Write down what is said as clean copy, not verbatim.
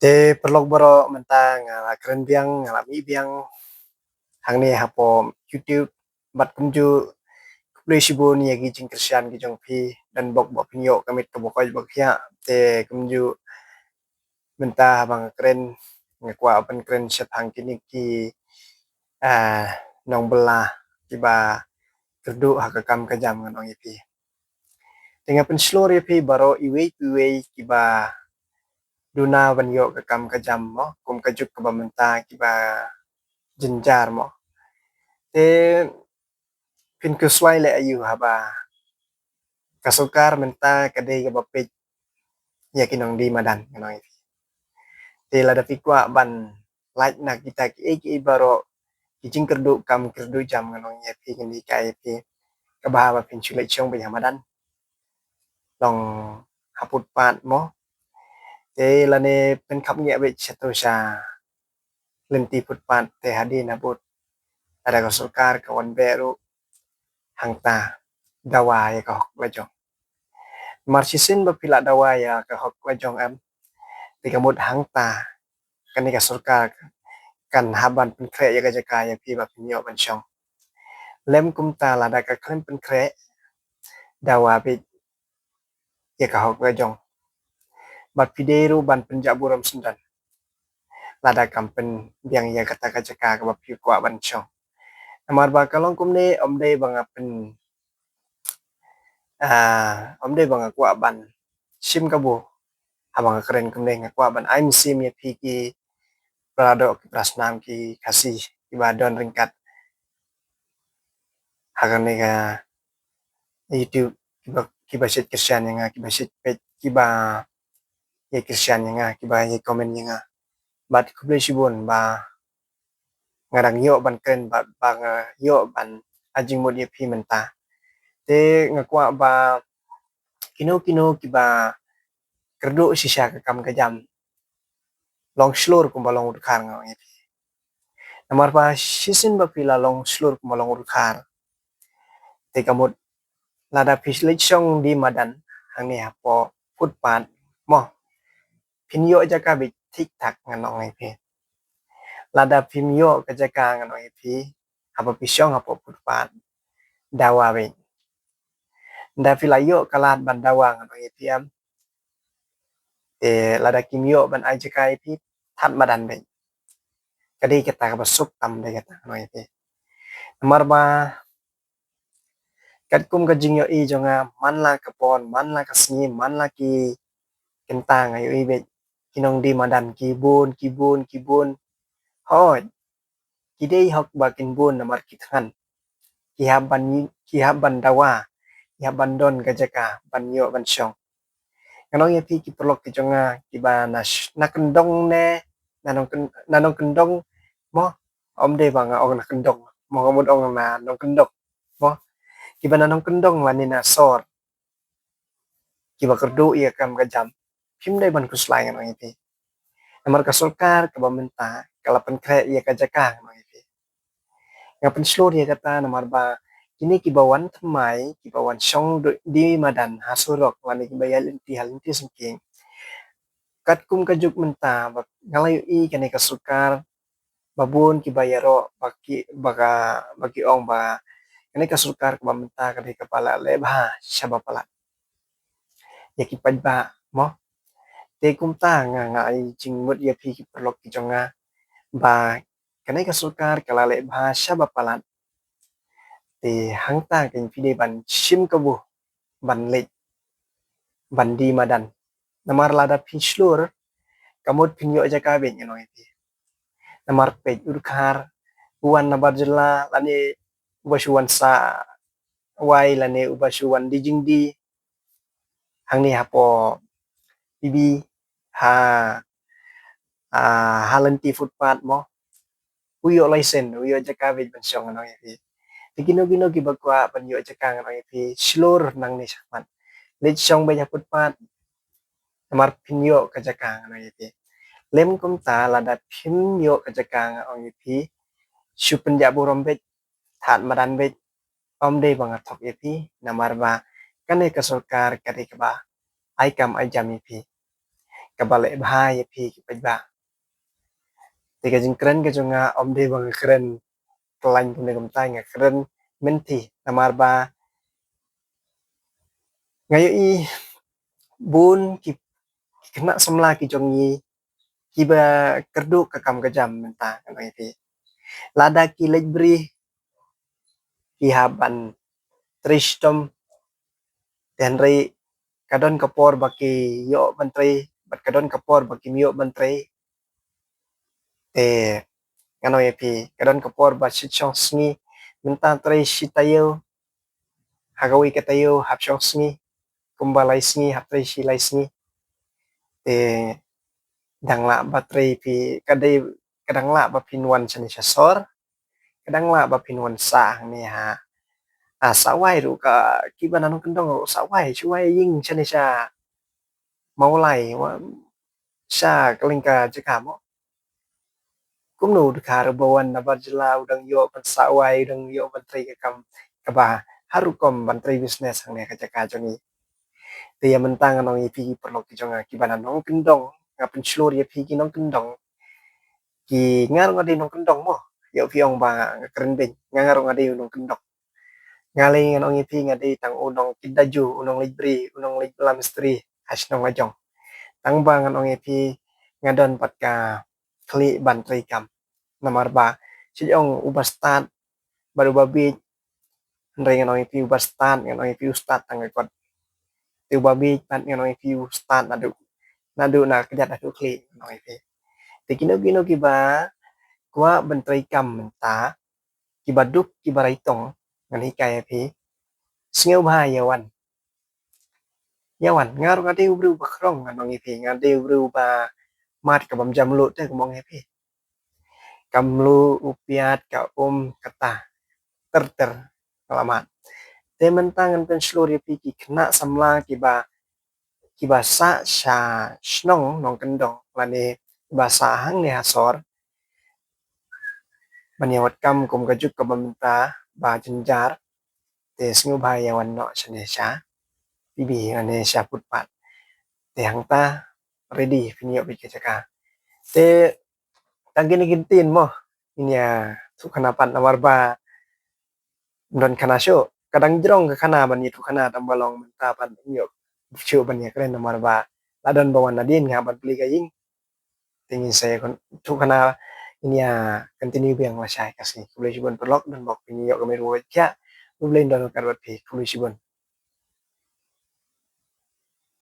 Te perlog boro mentang ngala keren biang ngala mi biang hang ni hapo YouTube bat kumju kuplay shibo ni yagi jing Christian gi jong pi dan bok pinyo kamit to bokoj bok ya te kumju menta bang keren ngakwa open keren set hang kini ki nong belah kiba kerdu hakakam kajam nganong ipi tenga pen slor ipi baro iwe kiba duna ban yo kakam kajam mo kum kajuk kaba menta kiba jenjar mo te pin kuswai le ayu haba kasukar menta kadai ga bapit ya kinong di madan kanong iti te la da pikwa ban like na kita ki baro kijing kerdu kam kerdu jam kanong ya pi kini kai pi kabahaba pin chulai chong be hamadan long haput pat mo te la ne pen khap nge be chatusha lenti put pat te hadi na but ada kasukar kawan beru hangta dawa ya ka hok lajong marsisin ba pila dawa ya ka hok lajong am tiga mud hangta kan ka surkar kan haban pen kre ya ka jaka ya pi ba pinyo ban chong lem kum ta la da ka klem pen kre dawa bi ya ka hok lajong bat pideru ban penjaburam sendan lada kam pen biang ya kata ka jaka ka ba pi kwa ban chong amar ba kalong kum ne om de bang pen om de bang kwa ban sim ka bu abang keren kum ne kwa ban I'm sim ya pi ki Prado Prasnam ki kasih ibadon ringkat hagan nega YouTube kiba sit Christian yang kiba sit pet kiba ye Christian yang kiba ye komen yang bat kuble sibon ba ngarang yo ban keren ba yo ban ajing mod ye pi menta te ngakwa ba kino kiba kerdu sisa ka kam ka jam long slur kum balong udkar ngau ye namar ba sisin ba pila long slur kum balong udkar te kamut lada pislik song di madan hang ni hapo footpath mo pinyo jaka bi tik tak nganong ipi lada pinyo ka jaka nganong ipi apa pisong hapo footpath dawa bi da pilayo kalat ban dawa nganong ipi am lada kimyo ban ai jaka ipi that madan bi kadi kita ka basuk tam de kata nganong ipi namar ba kat kum ka jingyo i jonga manla kapon manla kasni manla ki kentang ayo ibet kinong di madan kibun hoi kidei hok bakin bun namar kithan kihaban dawa kihaban don gajaka banyo bansyong kanong yapi ki perlok ki jonga kiba nakendong ne nanong kendong mo om de banga ong nakendong mo ngamud ong na nong kendong mo kiba nanong kendong lani na sor kiba kerdu iya kam gajam pim de ban kuslai kanong yapi namar kasulkar kabamenta kalapan kre iya kajaka kanong yapi ngapen slur ya kata namar ba kini kibawan thamai kibawan song di madan hasurok lani kibayal inti halinti sengking kat kum kajuk menta ngalayo i kani kasukar babun kibayaro baki ong ba kani kasukar kabamenta kani kepala lebha syaba pala ya kipad ba mo te kum ta nga ai jingmut ya pi ki perlok ki jonga ba kani kasukar kala lebha syaba pala te hangta ken pide ban sim kabu ban lek ban di madan namar lada pislur kamut pinyo jaka ben ngano iti namar pej urkar uan nabar jela lani ubasuan sa wai lani ubasuan di jingdi hang ni hapo bibi ha halenti footpath mo uyo license uyo jaka ben pensyong ngano iti gino gibagwa panyo jaka ngano iti slur nang ni sakman lech song ba footpath namar pinyo kajaka ngano iti lem kum ta lada pinyo kajaka ngano iti supen jabu rombet that madan bet om de bang atok iti namar ba kane kasulkar kari kaba ai kam ai jam iti kabalik bahaya pi kipajba tiga jengkeren ke jonga om de bang keren kelain pun de kamtai nga keren menti namar ba ngayo i bun ki kena semla ki jongi kiba kerdu kakam kejam menta kan pi lada ki lebri ki haban tristom dan rei kadon kapor baki yo menteri bat kadon kapor baki mio menteri ngano pi kadon kapor ba chichong sngi menta tre shitayo hagawi katayo hapchong sngi kumbalai sngi haptre shilai sngi dangla batrei pi kadai kadangla ba pinwan chani sor kadangla ba pinwan sa ni ha sawai ru ka kiban anu kendong sawai chuai ying chani sha maulai wa sha kalingka jakamo kumnu dikar bawan na barjela udang yo pan sawai udang yo bantri ke kam kaba harukom bantri business ang ne kajaka joni te mentang anong ipi perlo ki jonga kiban anong kendong ngapin slur ya pi ki nong kendong ki ngar ngadi nong kendong mo yo pi ong ba keren ben ngar ngadi nong kendong ngali nong ipi ngadi tang unong kidaju unong libri unong liblam mistri has nong ajong tang bang nong ipi ngadon pat ka kli bantri kam nomor ba si ong ubastat baru babi ndre nong ipi ubastat nong ipi ustad tang kot tu babi pat nong ipi ustad nadu na kejat adu kli nong ipi tikino gino kiba kwa bantri kam menta kiba duk kiba raitong ngani kaya pi sngeu ba yawan ngar ngadi ubru bakrong nong ipi ngadi ubru ba mat kabam jamlu te kumong ipi kamlu upiat ka kata ter alamat te mentangan pen seluruh pi ki kena samla kiba sa sha snong nong kendong lani bahasa hang ni hasor banyawat kam kum kajuk kabamta ba jenjar te sngu ba yawan no chane sha bibi ane sha putpat te hang ta ready pinyo bi kecaka te tangin gintin mo inya tu kanapan namar ba don kana sho kadang jrong ka kana ban yitu kana tambalong menta pan nyok sho ban ya kren namar ba ladon bawan nadin nga ban pli ka ying tingin saya kon tu kana inya continue biang masai kasih kulai jibon perlok dan bok pinyo kami ruwet ya Ublin don karbat pi kulai jibon